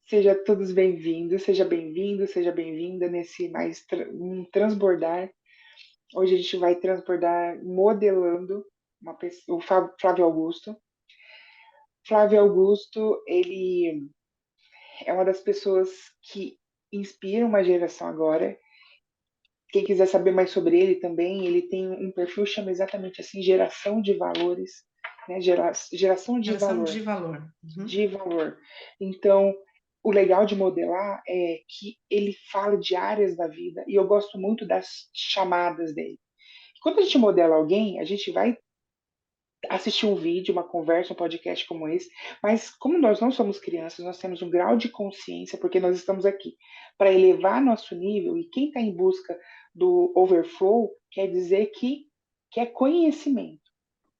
Seja todos bem-vindos, seja bem-vindo, seja bem-vinda nesse um transbordar. Hoje a gente vai transbordar modelando o Flávio Augusto. Flávio Augusto, ele é uma das pessoas que inspira uma geração agora. Quem quiser saber mais sobre ele também, ele tem um perfil que chama exatamente assim, geração de valores, né? Geração de Geração valor. de valor. Uhum. De valor. Então, o legal de modelar é que ele fala de áreas da vida e eu gosto muito das chamadas dele. Quando a gente modela alguém, a gente vai assistir um vídeo, uma conversa, um podcast como esse, mas como nós não somos crianças, nós temos um grau de consciência, porque nós estamos aqui para elevar nosso nível e quem está em busca do overflow quer dizer que é conhecimento.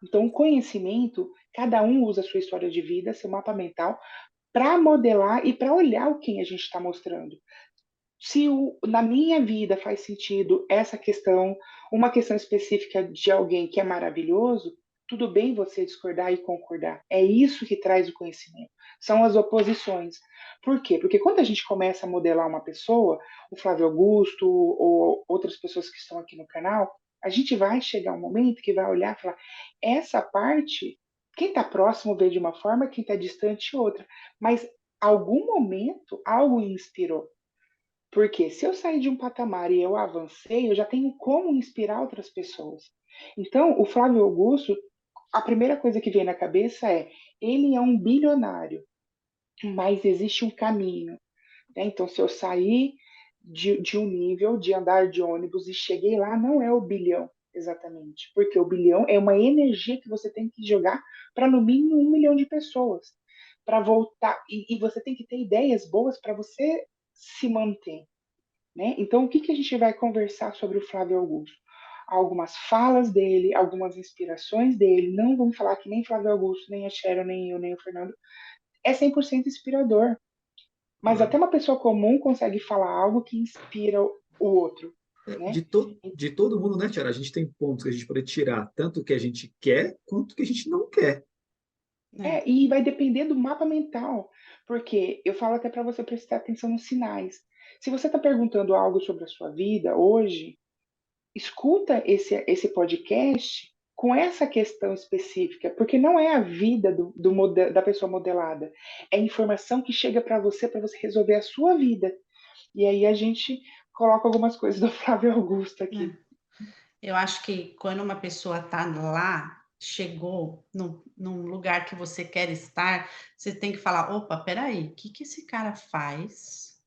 Então, o conhecimento, cada um usa a sua história de vida, seu mapa mental, para modelar e para olhar o que a gente está mostrando. Se na minha vida faz sentido essa questão, uma questão específica de alguém que é maravilhoso, tudo bem você discordar e concordar. É isso que traz o conhecimento. São as oposições. Por quê? Porque quando a gente começa a modelar uma pessoa, o Flávio Augusto ou outras pessoas que estão aqui no canal, a gente vai chegar um momento que vai olhar e falar: essa parte, quem está próximo vê de uma forma, quem está distante outra. Mas algum momento algo inspirou. Porque se eu sair de um patamar e eu avancei, eu já tenho como inspirar outras pessoas. Então, o Flávio Augusto, a primeira coisa que vem na cabeça é: ele é um bilionário, mas existe um caminho. Né? Então, se eu sair de um nível de andar de ônibus e cheguei lá, não é o bilhão exatamente, porque o bilhão é uma energia que você tem que jogar para no mínimo 1 milhão de pessoas para voltar e você tem que ter ideias boas para você se manter. Né? Então, o que a gente vai conversar sobre o Flávio Augusto? Algumas falas dele, algumas inspirações dele. Não vamos falar que nem Flávio Augusto, nem a Sharon, nem eu, nem o Fernando. É 100% inspirador. Mas até Claro. uma pessoa comum consegue falar algo que inspira o outro. Né? De todo mundo, né, Tiara? A gente tem pontos que a gente pode tirar, tanto o que a gente quer, quanto o que a gente não quer. É. E vai depender do mapa mental. Porque eu falo até para você prestar atenção nos sinais. Se você está perguntando algo sobre a sua vida hoje, escuta esse podcast com essa questão específica, porque não é a vida da pessoa modelada, é a informação que chega para você resolver a sua vida. E aí a gente coloca algumas coisas do Flávio Augusto aqui. É. Eu acho que quando uma pessoa está lá, chegou num lugar que você quer estar, você tem que falar: "Opa, espera aí, que esse cara faz?".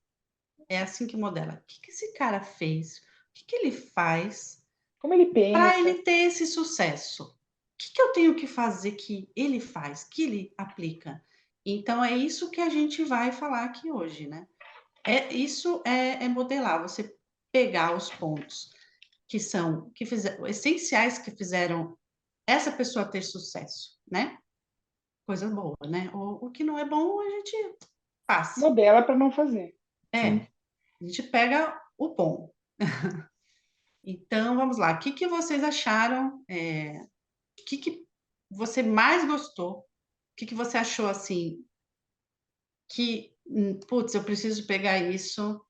É assim que modela. O que esse cara fez? O que ele faz Como ele para pensa, ele ter esse sucesso? O que eu tenho que fazer que ele faz, que ele aplica? Então é isso que a gente vai falar aqui hoje, né. Isso é modelar, você pegar os pontos que fizeram essenciais, que fizeram essa pessoa ter sucesso, né, coisa boa, né. O que não é bom a gente passa. modela para não fazer. É, Sim. a gente pega o bom. Então vamos lá, o que vocês acharam, o que você mais gostou? O que você achou, assim, que, "Putz, eu preciso pegar isso,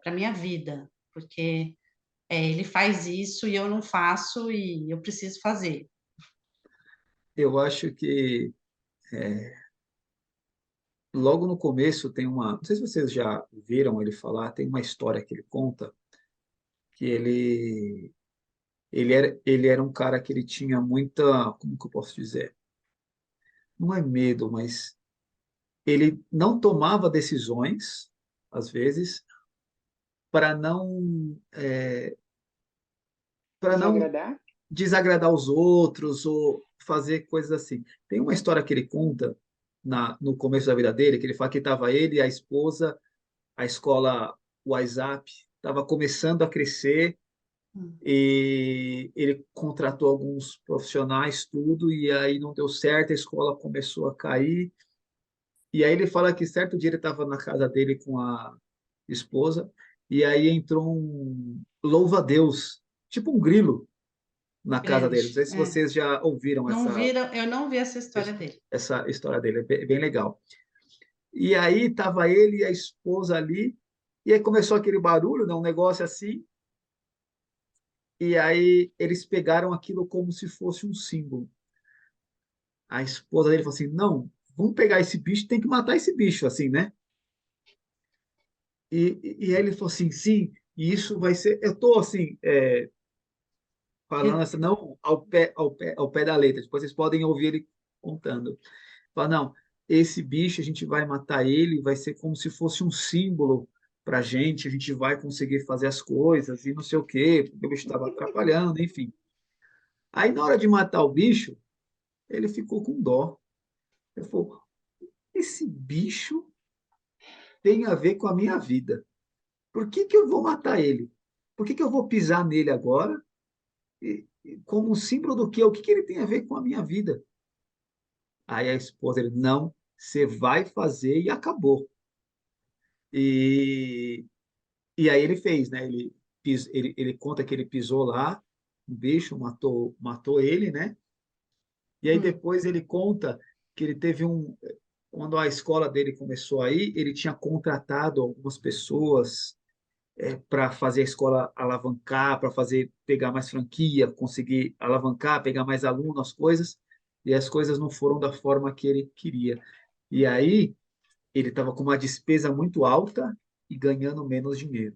pra minha vida, porque, ele faz isso e eu não faço e eu preciso fazer"? Eu acho que logo no começo tem uma. Não sei se vocês já viram ele falar, tem uma história que ele conta que ele era um cara que ele tinha muita. Como que eu posso dizer? Não é medo, mas ele não tomava decisões, às vezes, para não, para não Desagradar? desagradar os outros ou fazer coisas assim. Tem uma história que ele conta no começo da vida dele, que ele fala que estava ele e a esposa, a escola WhatsApp estava começando a crescer Hum, e ele contratou alguns profissionais, tudo, e aí não deu certo, a escola começou a cair. E aí ele fala que certo dia ele estava na casa dele com a esposa, e aí entrou um louva-a-Deus, tipo um grilo, na casa dele. Não grande, sei se vocês já ouviram Não viram, eu não vi essa história dele. essa história dele, é bem legal. E aí tava ele e a esposa ali, e aí começou aquele barulho, né, um negócio assim, e aí eles pegaram aquilo como se fosse um símbolo. A esposa dele falou assim: não, vamos pegar esse bicho, tem que matar esse bicho, assim, né? E aí ele falou assim: sim, e isso vai ser. Eu tô assim, falando assim, não ao pé da letra, depois vocês podem ouvir ele contando. Fala, não, esse bicho a gente vai matar ele, vai ser como se fosse um símbolo para a gente vai conseguir fazer as coisas e não sei o quê, porque o bicho estava atrapalhando, enfim. Aí na hora de matar o bicho, ele ficou com dó. Ele falou: esse bicho tem a ver com a minha vida. Por que que eu vou matar ele? Por que que eu vou pisar nele agora? Como um símbolo do quê? O que que ele tem a ver com a minha vida? Aí a esposa, ele, não, você vai fazer e acabou. E, e aí ele fez, né? Ele conta que ele pisou lá, um bicho, matou ele, né? E aí Hum. depois ele conta que ele teve um. Quando a escola dele começou aí, ele tinha contratado algumas pessoas para fazer a escola alavancar, para fazer pegar mais franquia, conseguir alavancar, pegar mais alunos, as coisas, e as coisas não foram da forma que ele queria. E aí ele estava com uma despesa muito alta e ganhando menos dinheiro.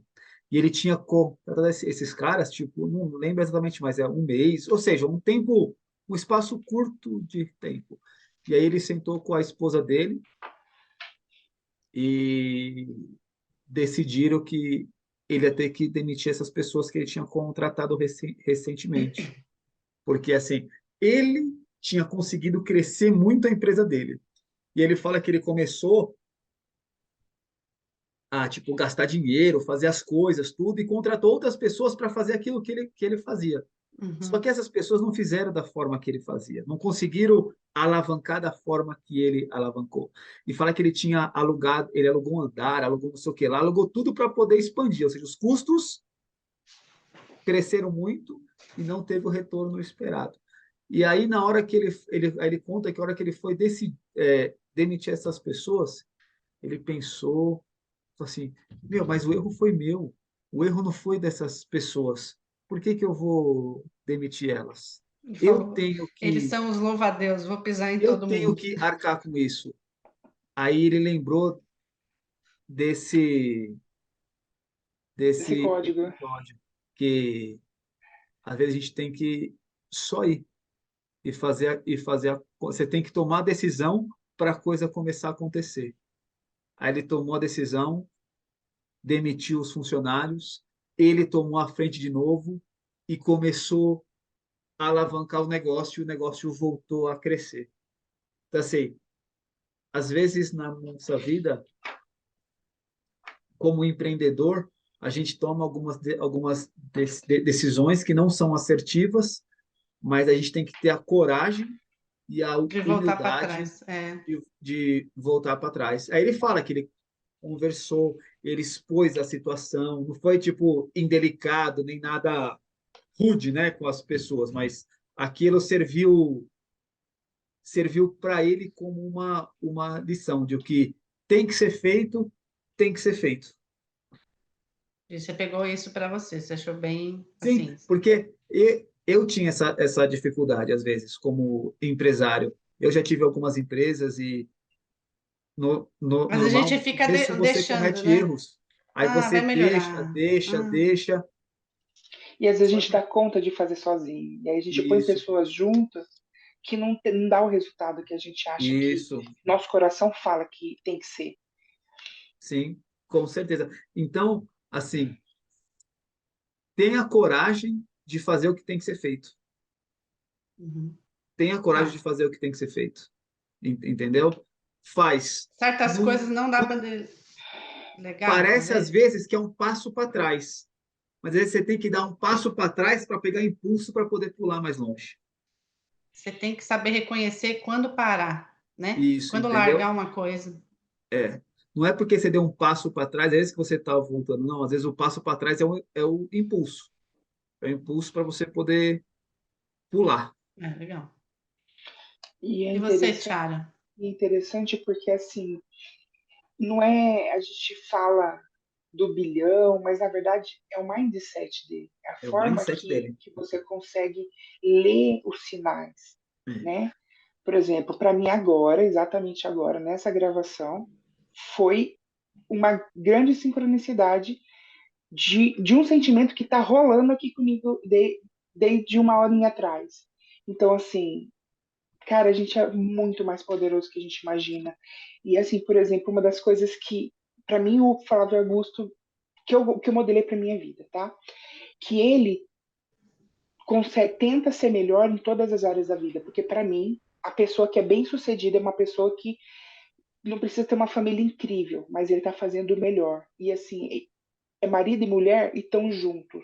E ele tinha contratado esses caras, tipo, não lembro exatamente, mas é um mês, ou seja, um tempo, um espaço curto de tempo. E aí ele sentou com a esposa dele e decidiram que ele ia ter que demitir essas pessoas que ele tinha contratado recentemente. Porque, assim, ele tinha conseguido crescer muito a empresa dele. E ele fala que ele começou a, tipo, gastar dinheiro, fazer as coisas, tudo, e contratou outras pessoas para fazer aquilo que ele fazia. Só Uhum. que essas pessoas não fizeram da forma que ele fazia, não conseguiram alavancar da forma que ele alavancou. E fala que ele tinha alugado, ele alugou um andar, alugou não sei o que lá, alugou tudo para poder expandir, ou seja, os custos cresceram muito e não teve o retorno esperado. E aí, na hora que ele conta que a hora que ele foi demitir essas pessoas, ele pensou, falou assim, meu, mas o erro foi meu, o erro não foi dessas pessoas. Por que que eu vou demitir elas? E Eu falou, tenho eles que, são os louva-a-Deus, vou pisar em eu todo tenho mundo. que arcar com isso. Aí ele lembrou desse, Esse desse código. episódio, que às vezes a gente tem que só ir você tem que tomar a decisão para a coisa começar a acontecer. Aí ele tomou a decisão, demitiu os funcionários, ele tomou a frente de novo e começou a alavancar o negócio e o negócio voltou a crescer. Então, assim, às vezes na nossa vida, como empreendedor, a gente toma algumas decisões que não são assertivas, mas a gente tem que ter a coragem e a De voltar para humildade trás. É. de voltar para trás. Aí ele fala que ele conversou, ele expôs a situação, não foi tipo indelicado nem nada rude, né, com as pessoas, mas aquilo serviu para ele como uma lição de o que tem que ser feito, tem que ser feito. E você pegou isso para você, você achou bem Sim, assim. porque eu tinha essa dificuldade às vezes como empresário. Eu já tive algumas empresas e Mas a normal, gente no fica começo você deixando, comete né? erros. Aí Ah, você vai deixa, melhorar. deixa, Ah, deixa. E às vezes a Só gente que dá conta de fazer sozinho. E aí a gente põe isso, pessoas juntas que não dá o resultado que a gente acha que isso, nosso coração fala que tem que ser. sim, com certeza. Então, assim, tenha coragem de fazer o que tem que ser feito. uhum. Tenha coragem de Ah, fazer o que tem que ser feito. Entendeu? Faz. certas Não, coisas não dá para não delegar, parece às talvez. vezes que é um passo para trás, mas às vezes você tem que dar um passo para trás para pegar impulso para poder pular mais longe. Você tem que saber reconhecer quando parar, né? Isso, Quando largar entendeu? uma coisa. É. Não é porque você deu um passo para trás, é esse que você está voltando. Não, às vezes o passo para trás é o impulso. É o impulso para você poder pular. É, legal. E é E você, interessante, Tiara? interessante porque assim não é, a gente fala do bilhão, mas na verdade é o mindset dele, é a É o forma mindset dele. que você consegue ler os sinais, É. né? Por exemplo, para mim agora, exatamente agora, nessa gravação, foi uma grande sincronicidade de um sentimento que está rolando aqui comigo desde uma horinha atrás. Então, assim, cara, a gente é muito mais poderoso que a gente imagina. E, assim, por exemplo, uma das coisas que, para mim, o Flávio Augusto, que eu modelei para minha vida, tá? Que ele consegue, tenta ser melhor em todas as áreas da vida, porque, para mim, a pessoa que é bem sucedida é uma pessoa que não precisa ter uma família incrível, mas ele está fazendo o melhor. E, assim, é marido e mulher e estão juntos.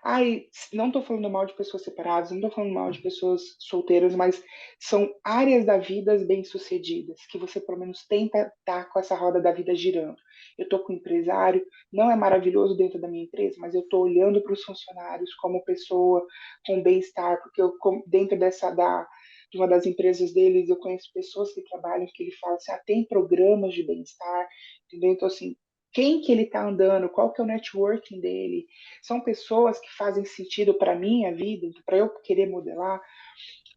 Ai, não estou falando mal de pessoas separadas, não estou falando mal de pessoas solteiras, mas são áreas da vida bem-sucedidas, que você pelo menos tenta estar com essa roda da vida girando. Eu estou com um empresário, não é maravilhoso dentro da minha empresa, mas eu estou olhando para os funcionários como pessoa com bem-estar, porque dentro de uma das empresas deles, eu conheço pessoas que trabalham que ele fala assim, tem programas de bem-estar, entendeu? Então, assim, quem que ele está andando, qual que é o networking dele, são pessoas que fazem sentido para minha vida, para eu querer modelar.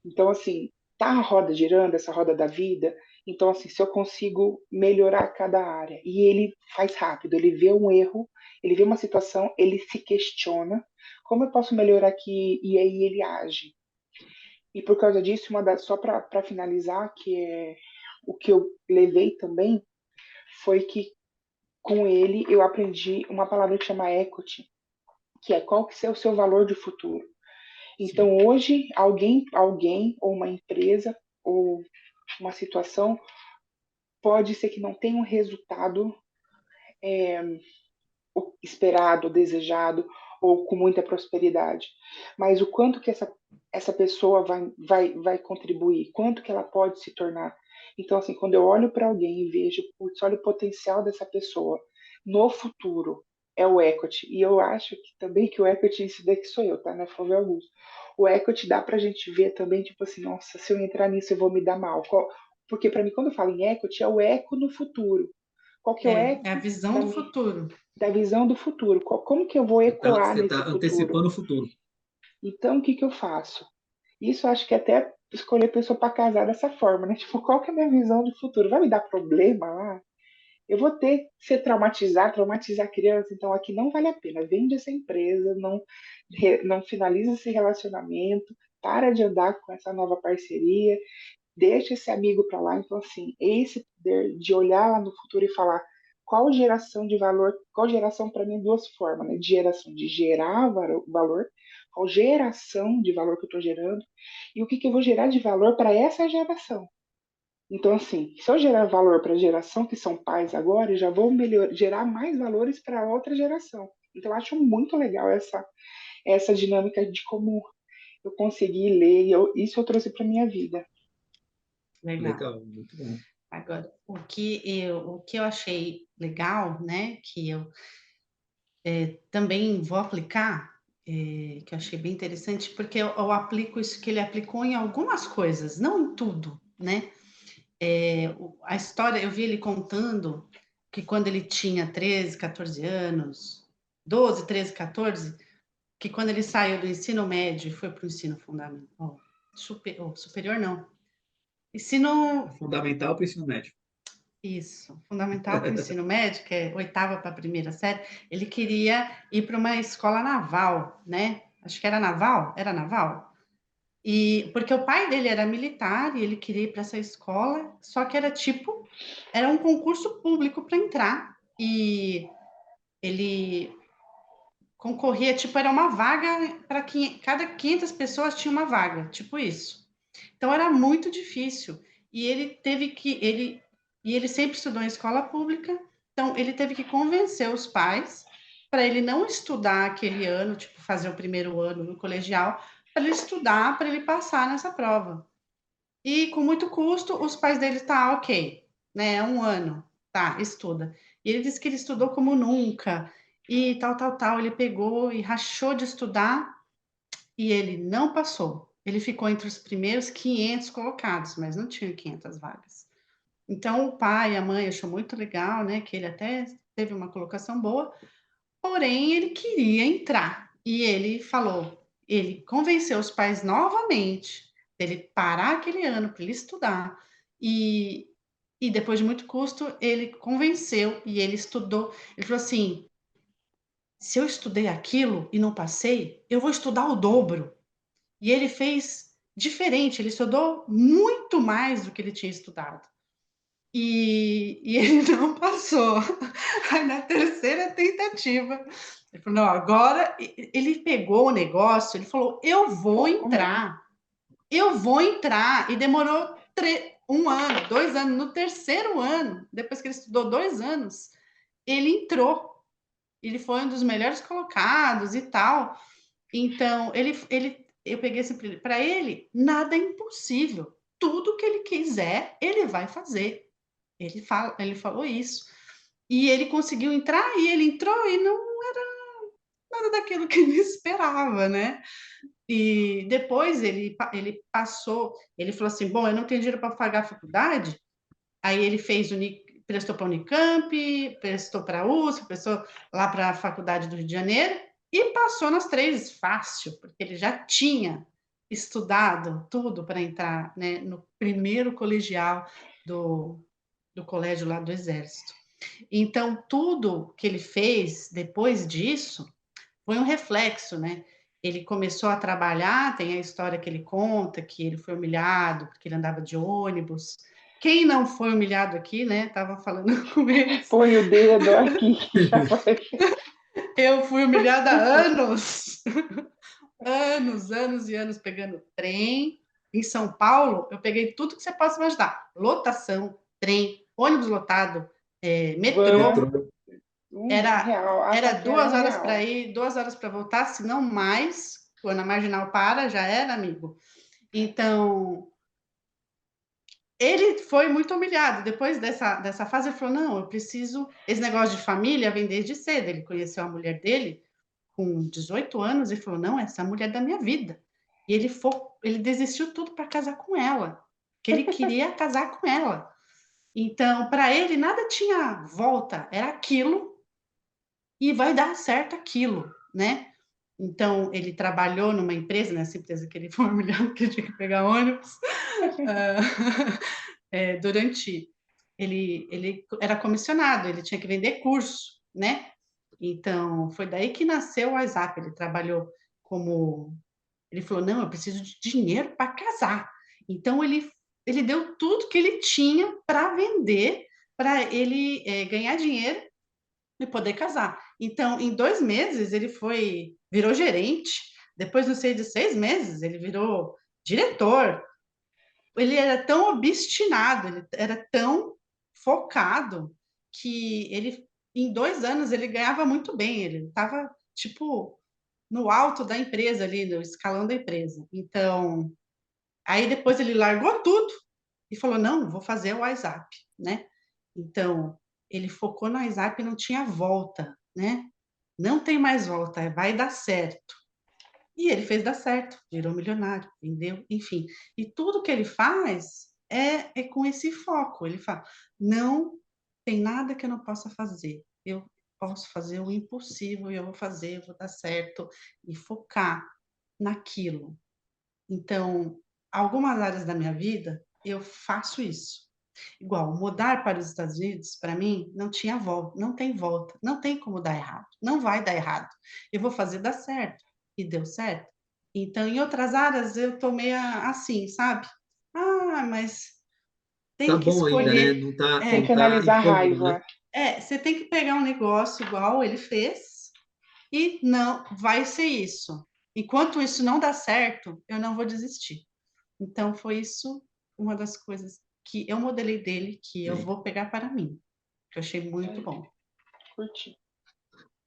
Então, assim, tá a roda girando, essa roda da vida. Então, assim, se eu consigo melhorar cada área, e ele faz rápido, ele vê um erro, ele vê uma situação, ele se questiona, como eu posso melhorar aqui? E aí ele age. E por causa disso, só para finalizar, que é o que eu levei também, foi que com ele eu aprendi uma palavra que chama equity, que é qual que é o seu valor de futuro. Sim. Então, hoje, alguém ou uma empresa ou uma situação pode ser que não tenha um resultado esperado, desejado ou com muita prosperidade, mas o quanto que essa pessoa vai contribuir, quanto que ela pode se tornar. Então, assim, quando eu olho para alguém e vejo, putz, olha o potencial dessa pessoa no futuro, é o equity. E eu acho que também que o equity, isso daqui sou eu, tá? Não é Flávio Augusto. O equity dá pra gente ver também, tipo assim, nossa, se eu entrar nisso eu vou me dar mal. Porque para mim, quando eu falo em equity, é o eco no futuro. Qual que é o É a eco visão para do mim futuro. da visão do futuro? Como que eu vou ecoar Você nesse tá futuro? antecipando o futuro. Então, o que que eu faço? Isso acho que até escolher pessoa para casar dessa forma, né? Tipo, qual que é a minha visão de futuro? Vai me dar problema lá? Eu vou ter que ser traumatizar a criança, então aqui não vale a pena. Vende essa empresa, não finaliza esse relacionamento, para de andar com essa nova parceria, deixa esse amigo para lá. Então, assim, esse poder de olhar lá no futuro e falar qual geração de valor, qual geração para mim, duas formas, né? De geração de gerar valor, qual geração de valor que eu estou gerando, e o que, que eu vou gerar de valor para essa geração. Então, assim, se eu gerar valor para a geração que são pais agora, eu já vou gerar mais valores para a outra geração. Então, eu acho muito legal essa dinâmica de como eu consegui ler, e isso eu trouxe para minha vida. Legal. Legal, muito bom. Agora, o que eu achei legal, né, que eu também vou aplicar, que eu achei bem interessante, porque eu aplico isso que ele aplicou em algumas coisas, não em tudo, né? A história, eu vi ele contando que quando ele tinha 13, 14 anos, 12, 13, 14, que quando ele saiu do ensino médio e foi para o ensino fundamental, superior não, ensino. Fundamental para o ensino médio. Isso, fundamental para o ensino médio, que é oitava para a primeira série, ele queria ir para uma escola naval, né? Acho que era naval, era naval. E porque o pai dele era militar e ele queria ir para essa escola, só que era um concurso público para entrar e ele concorria, tipo, era uma vaga para cada 500 pessoas tinha uma vaga, tipo isso. Então era muito difícil. E ele sempre estudou em escola pública, então ele teve que convencer os pais para ele não estudar aquele ano, tipo, fazer o primeiro ano no colegial, para ele estudar, para ele passar nessa prova. E com muito custo, os pais dele tá ok, né? Um ano, tá, estuda. E ele disse que ele estudou como nunca, e tal, tal, tal. Ele pegou e rachou de estudar e ele não passou. Ele ficou entre os primeiros 500 colocados, mas não tinha 500 vagas. Então, o pai e a mãe achou muito legal, né, que ele até teve uma colocação boa, porém ele queria entrar. E ele convenceu os pais novamente dele parar aquele ano para ele estudar. E, e depois de muito custo, ele convenceu e ele estudou. Ele falou assim: se eu estudei aquilo e não passei, eu vou estudar o dobro. E ele fez diferente, ele estudou muito mais do que ele tinha estudado. E ele não passou. Aí na terceira tentativa, ele falou: não, agora ele pegou o negócio, ele falou: Focou mesmo. eu vou entrar. E demorou 1 ano, 2 anos. No terceiro ano, depois que ele estudou 2 anos, ele entrou. Ele foi um dos melhores colocados e tal. Então, eu peguei assim para ele, nada é impossível. Tudo que ele quiser, ele vai fazer. Ele falou isso. E ele conseguiu entrar, e ele entrou, e não era nada daquilo que ele esperava, né? E depois ele passou, ele falou assim: bom, eu não tenho dinheiro para pagar a faculdade. Aí ele prestou para a Unicamp, prestou para a USP, prestou lá para a Faculdade do Rio de Janeiro, e passou nas 3 fácil, porque ele já tinha estudado tudo para entrar, né, no primeiro colegial do colégio lá do Exército. Então, tudo que ele fez depois disso foi um reflexo, né? Ele começou a trabalhar, tem a história que ele conta, que ele foi humilhado porque ele andava de ônibus. Quem não foi humilhado aqui, né? Estava falando com eles. Põe o dedo aqui, já vai. Eu fui humilhada há anos, anos, anos e anos pegando trem. Em São Paulo, eu peguei tudo que você possa imaginar: lotação, trem, ônibus lotado, Vão, metrô. Era, real, era ataque duas real, horas para real. ir, 2 horas para voltar, se não mais. Quando a marginal para, já era, amigo. Então, ele foi muito humilhado. Depois dessa fase, ele falou: não, eu preciso. Esse negócio de família vem desde cedo. Ele conheceu a mulher dele com 18 anos e falou: não, essa é a mulher da minha vida. E ele desistiu tudo para casar com ela, que ele queria casar com ela. Então, para ele, nada tinha volta, era aquilo e vai dar certo aquilo, né? Então, ele trabalhou numa empresa, nessa empresa que ele foi humilhado, que tinha que pegar ônibus, durante. Ele era comissionado, ele tinha que vender curso, né? Então, foi daí que nasceu o WhatsApp. Ele trabalhou como. Ele falou: não, eu preciso de dinheiro para casar. Então, ele deu tudo que ele tinha para vender, para ele ganhar dinheiro e poder casar. Então, em 2 meses, virou gerente. Depois, não sei, de 6 meses, ele virou diretor. Ele era tão obstinado, ele era tão focado que em 2 anos, ele ganhava muito bem. Ele estava, tipo, no alto da empresa ali, no escalão da empresa. Então, aí depois ele largou tudo e falou: não, vou fazer o WhatsApp, né? Então, ele focou no WhatsApp e não tinha volta, né? Não tem mais volta, vai dar certo. E ele fez dar certo, virou milionário, vendeu, enfim. E tudo que ele faz é com esse foco. Ele fala: não tem nada que eu não possa fazer. Eu posso fazer o impossível e eu vou fazer, eu vou dar certo. E focar naquilo. Então, algumas áreas da minha vida, eu faço isso. Igual, mudar para os Estados Unidos, para mim, não tinha volta, não tem volta, não tem como dar errado, não vai dar errado. Eu vou fazer dar certo. E deu certo. Então, em outras áreas, eu tô meio assim, sabe? Ah, mas Tá tem que bom ainda, né? escolher. Não tá, Tem É, não que tá analisar a incômodo, né? raiva. você tem que pegar um negócio igual ele fez e não vai ser isso. Enquanto isso não dá certo, eu não vou desistir. Então, foi isso uma das coisas que eu modelei dele, que eu vou pegar para mim, que eu achei muito Aí, bom. curti.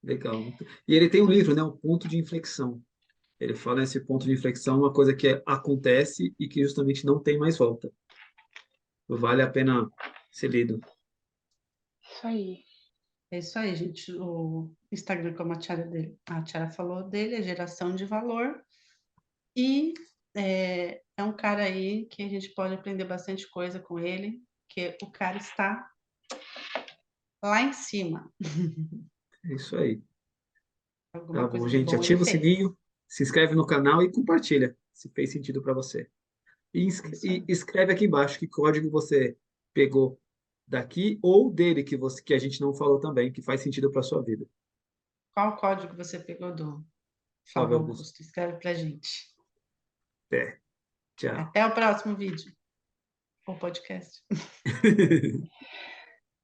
Legal. E ele tem um livro, né? O Ponto de Inflexão. Ele fala esse ponto de inflexão, uma coisa que acontece e que justamente não tem mais volta. Vale a pena ser lido. Isso aí. É isso aí, gente. O Instagram, como a Tiara falou dele, é geração de valor. E é um cara aí que a gente pode aprender bastante coisa com ele. porque o cara está lá em cima. É isso aí. Tá Alguma bom, coisa de gente. bom ele Ativa o fez. sininho, se inscreve no canal e compartilha, se fez sentido para você. É isso E aí. escreve aqui embaixo que código você pegou daqui ou dele que a gente não falou também, que faz sentido para sua vida. Qual código você pegou do Flávio Flávio Augusto. Augusto? Escreve pra gente. Até. Tchau. Até o próximo vídeo ou podcast.